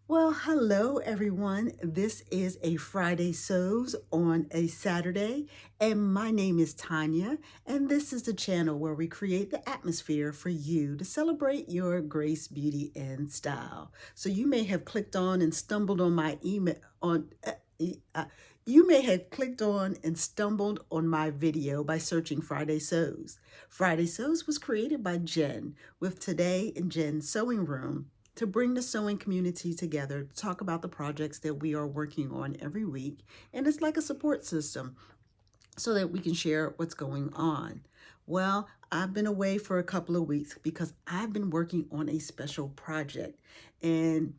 Well, hello everyone. This is a Friday Sews on a Saturday, and my name is Tanya, and this is the channel where we create the atmosphere for you to celebrate your grace, beauty, and style. So you may have clicked on and stumbled on my email on. You may have clicked on and stumbled on my video by searching Friday Sews. Friday Sews was created by Jen with Today in Jen's Sewing Room to bring the sewing community together to talk about the projects that we are working on every week. And it's like a support system so that we can share what's going on. Well, I've been away for a couple of weeks because I've been working on a special project and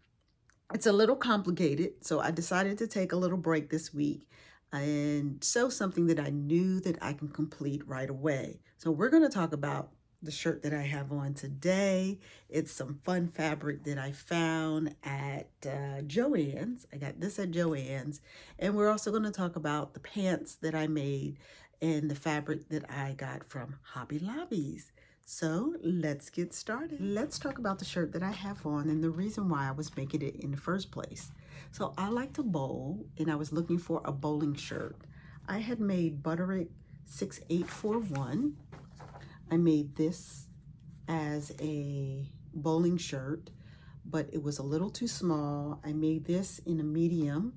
it's a little complicated. So I decided to take a little break this week and sew something that I knew that I can complete right away. So we're going to talk about the shirt that I have on today. It's some fun fabric that I found at Joann's. I got this at Joann's. And we're also going to talk about the pants that I made and the fabric that I got from Hobby Lobbies. So let's get started. Let's talk about the shirt that I have on and the reason why I was making it in the first place. So I like to bowl and I was looking for a bowling shirt. I had made Butterick 6841. I made this as a bowling shirt, but it was a little too small. I made this in a medium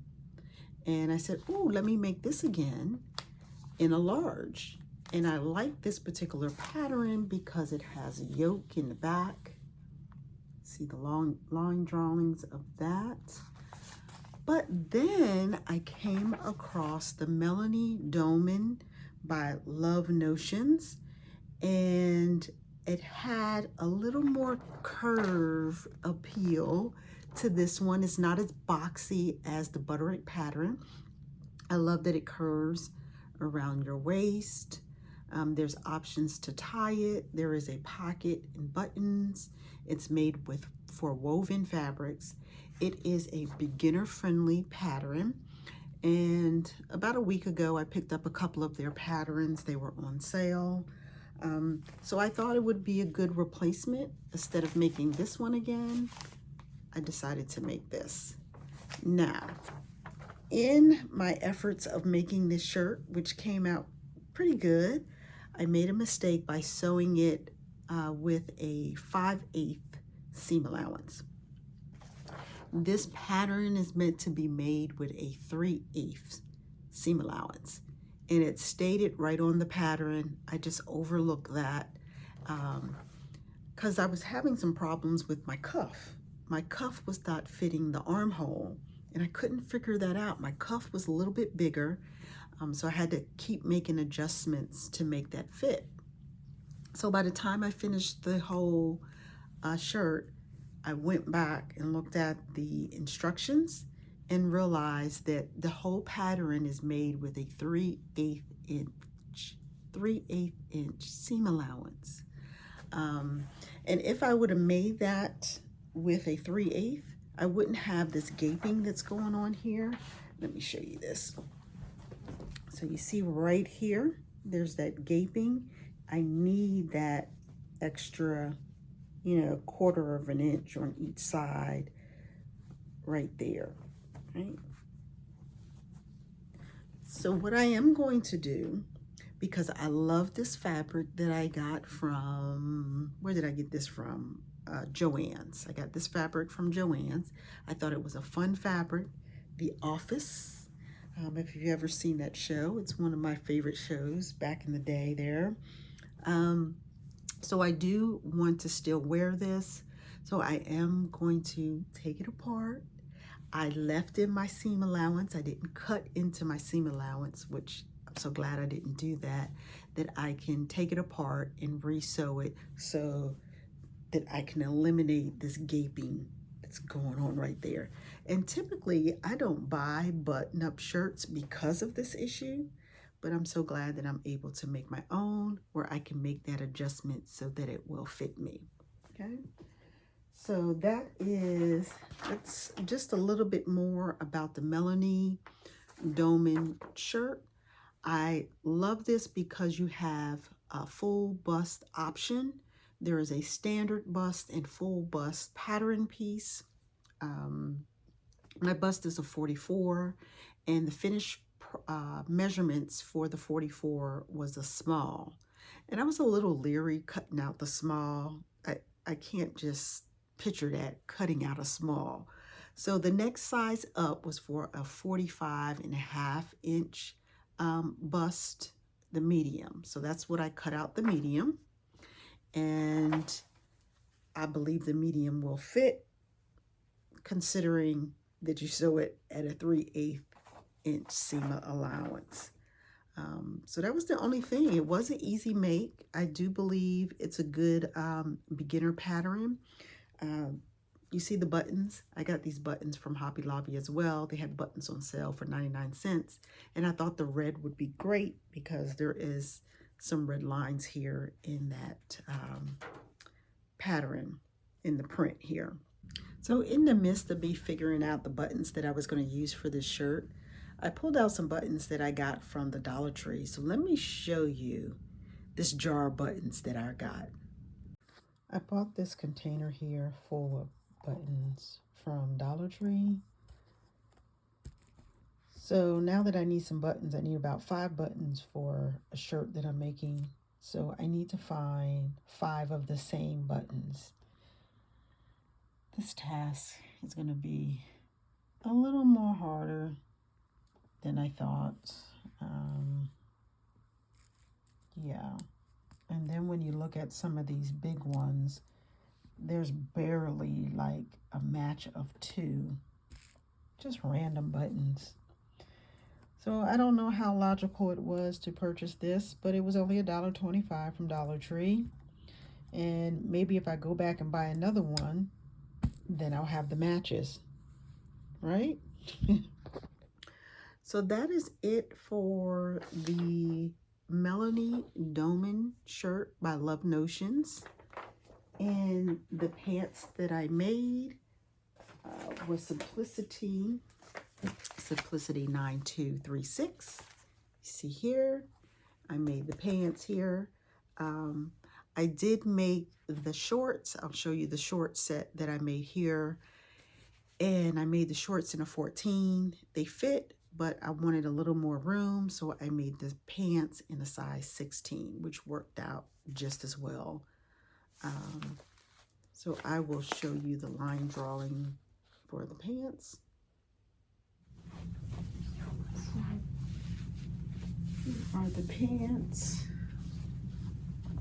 and I said, oh, let me make this again in a large. And I like this particular pattern because it has a yoke in the back. See the long line drawings of that. But then I came across the Melanie Dolman by Love Notions, and it had a little more curve appeal to this one. It's not as boxy as the Butterick pattern. I love that it curves around your waist. There's options to tie it. There is a pocket and buttons. It's made for woven fabrics. It is a beginner-friendly pattern. And about a week ago, I picked up a couple of their patterns. They were on sale. So I thought it would be a good replacement. Instead of making this one again, I decided to make this. Now, in my efforts of making this shirt, which came out pretty good, I made a mistake by sewing it with a 5/8 seam allowance. This pattern is meant to be made with a 3/8 seam allowance, and it stated right on the pattern. I just overlooked that because I was having some problems with my cuff. My cuff was not fitting the armhole, and I couldn't figure that out. My cuff was a little bit bigger, so I had to keep making adjustments to make that fit. So by the time I finished the whole shirt, I went back and looked at the instructions and realized that the whole pattern is made with a 3/8 inch seam allowance. And if I would have made that with a 3/8, I wouldn't have this gaping that's going on here. Let me show you this. So you see right here, there's that gaping. I need that extra, 1/4 of an inch on each side right there, right? So what I am going to do, because I love this fabric that I got from, where did I get this from? Joann's. I got this fabric from Joann's. I thought it was a fun fabric. The Office. If you've ever seen that show, it's one of my favorite shows back in the day there. So I do want to still wear this. So I am going to take it apart. I left in my seam allowance. I didn't cut into my seam allowance, which I'm so glad I didn't do that I can take it apart and re-sew it so that I can eliminate this gaping that's going on right there. And typically I don't buy button-up shirts because of this issue, but I'm so glad that I'm able to make my own where I can make that adjustment so that it will fit me, okay? So that's just a little bit more about the Melanie Dolman shirt. I love this because you have a full bust option. There is a standard bust and full bust pattern piece. My bust is a 44, and the finished measurements for the 44 was a small. And I was a little leery cutting out the small. I can't just picture that, cutting out a small. So the next size up was for a 45.5 inch bust, the medium. So that's what I cut out, the medium. And I believe the medium will fit, considering that you sew it at a 3/8 inch seam allowance. So that was the only thing. It was an easy make. I do believe it's a good beginner pattern. You see the buttons? I got these buttons from Hobby Lobby as well. They had buttons on sale for 99 cents. And I thought the red would be great because there is some red lines here in that pattern in the print here. So in the midst of me figuring out the buttons that I was going to use for this shirt, I pulled out some buttons that I got from the Dollar Tree. So let me show you this jar of buttons that I got. I bought this container here full of buttons from Dollar Tree. So now that I need some buttons, I need about 5 buttons for a shirt that I'm making. So I need to find 5 of the same buttons. This task is going to be a little more harder than I thought. Yeah. And then when you look at some of these big ones, there's barely like a match of 2. Just random buttons. So I don't know how logical it was to purchase this, but it was only $1.25 from Dollar Tree. And maybe if I go back and buy another one, then I'll have the matches, right? So that is it for the Melanie Dolman shirt by Love Notions. And the pants that I made was Simplicity 9236. You see here, I made the pants here. I did make the shorts. I'll show you the short set that I made here. And I made the shorts in a 14. They fit, but I wanted a little more room, so I made the pants in a size 16, which worked out just as well. So I will show you the line drawing for the pants. So here are the pants,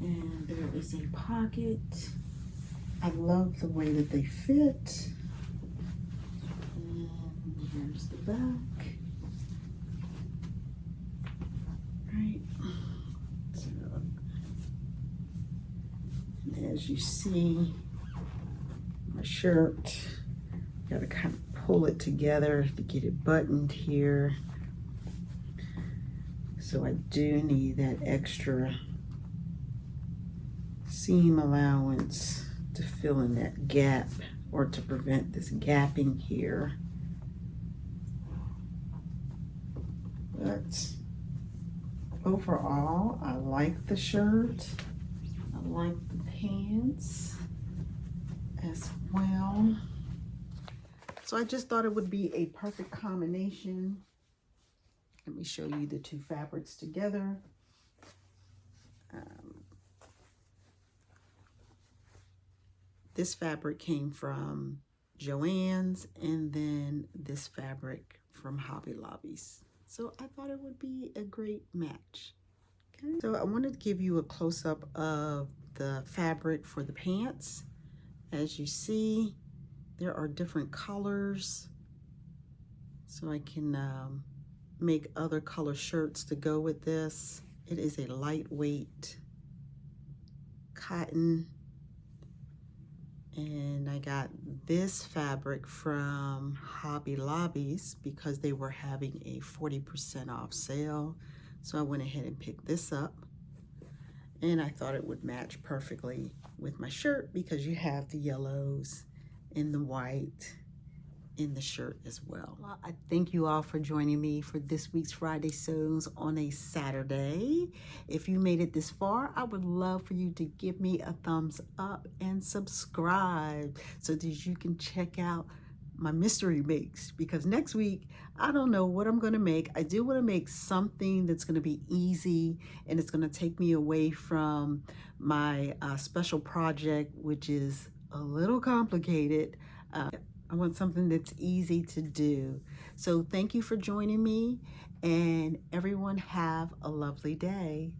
and there is a pocket. I love the way that they fit. And here's the back. Right. So, as you see, my shirt, got to kind of pull it together to get it buttoned here. So I do need that extra seam allowance to fill in that gap, or to prevent this gapping here. But overall, I like the shirt. I like the pants as well. So I just thought it would be a perfect combination. Let me show you the 2 fabrics together. This fabric came from Joann's, and then this fabric from Hobby Lobby's. So I thought it would be a great match. Okay. So I wanted to give you a close-up of the fabric for the pants. As you see, there are different colors. So I can make other color shirts to go with this. It is a lightweight cotton. And I got this fabric from Hobby Lobby's because they were having a 40% off sale. So I went ahead and picked this up. And I thought it would match perfectly with my shirt because you have the yellows and the white in the shirt as well. Well, I thank you all for joining me for this week's Friday Sews on a Saturday. If you made it this far, I would love for you to give me a thumbs up and subscribe so that you can check out my mystery makes, because next week I don't know what I'm going to make. I do want to make something that's going to be easy and it's going to take me away from my special project, which is a little complicated. I want something that's easy to do. So thank you for joining me, and everyone have a lovely day.